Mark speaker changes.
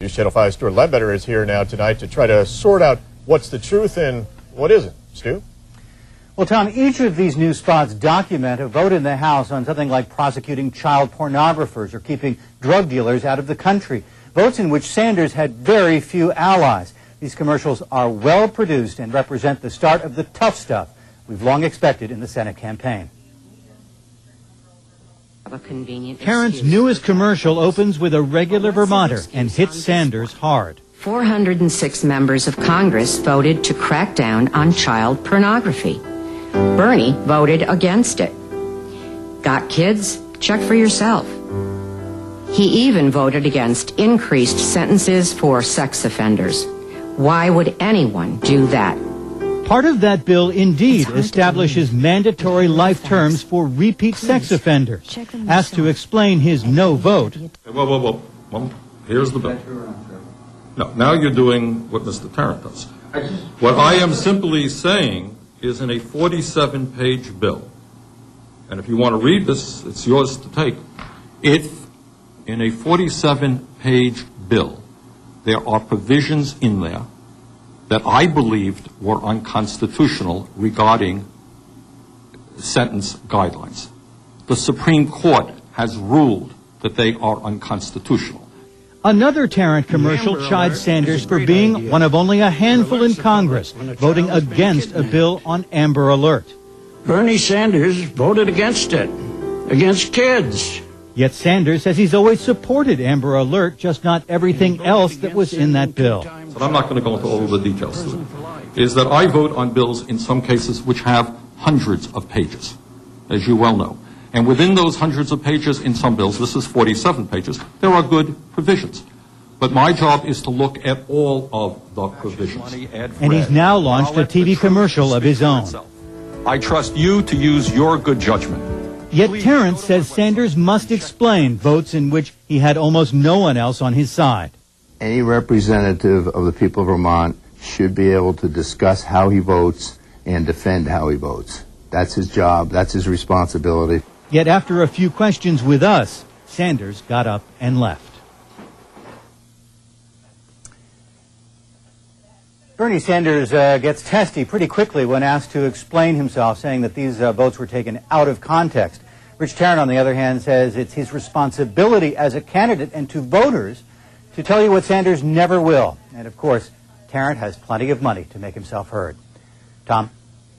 Speaker 1: News Channel 5's Stuart Ledbetter is here now tonight to try to sort out what's the truth and what isn't. Stu?
Speaker 2: Well, Tom, each of these new spots document a vote in the House on something like prosecuting child pornographers or keeping drug dealers out of the country, votes in which Sanders had very few allies. These commercials are well produced and represent the start of the tough stuff we've long expected in the Senate campaign.
Speaker 3: Tarrant's newest commercial opens with a regular Vermonter and hits Sanders hard.
Speaker 4: 406 members of Congress voted to crack down on child pornography. Bernie voted against it. Got kids? Check for yourself. He even voted against increased sentences for sex offenders. Why would anyone do that?
Speaker 3: Part of that bill indeed establishes mandatory life terms for repeat sex offenders. Asked to explain his no vote.
Speaker 5: Well, here's the bill. No, now you're doing what Mr. Tarrant does. What I am simply saying is in a 47-page bill, and if you want to read this, it's yours to take. If in a 47-page bill there are provisions in there that I believed were unconstitutional regarding sentence guidelines. The Supreme Court has ruled that they are unconstitutional.
Speaker 3: Another Tarrant commercial chides Sanders for being one of only a handful in Congress voting against a bill on Amber Alert.
Speaker 6: Bernie Sanders voted against it, against kids.
Speaker 3: Yet Sanders says he's always supported Amber Alert, just not everything else that was in that bill.
Speaker 5: But I'm not going to go into all of the details to it. Is that I vote on bills in some cases which have hundreds of pages, as you well know. And within those hundreds of pages in some bills, this is 47 pages, there are good provisions. But my job is to look at all of the provisions.
Speaker 3: And he's now launched a TV commercial of his own.
Speaker 5: I trust you to use your good judgment.
Speaker 3: Yet Tarrant says Sanders must explain votes in which he had almost no one else on his side.
Speaker 7: Any representative of the people of Vermont should be able to discuss how he votes and defend how he votes. That's his job. That's his responsibility.
Speaker 3: Yet after a few questions with us, Sanders got up and left.
Speaker 2: Bernie Sanders gets testy pretty quickly when asked to explain himself, saying that these votes were taken out of context. Rich Tarrant, on the other hand, says it's his responsibility as a candidate and to voters to tell you what Sanders never will. And, of course, Tarrant has plenty of money to make himself heard. Tom?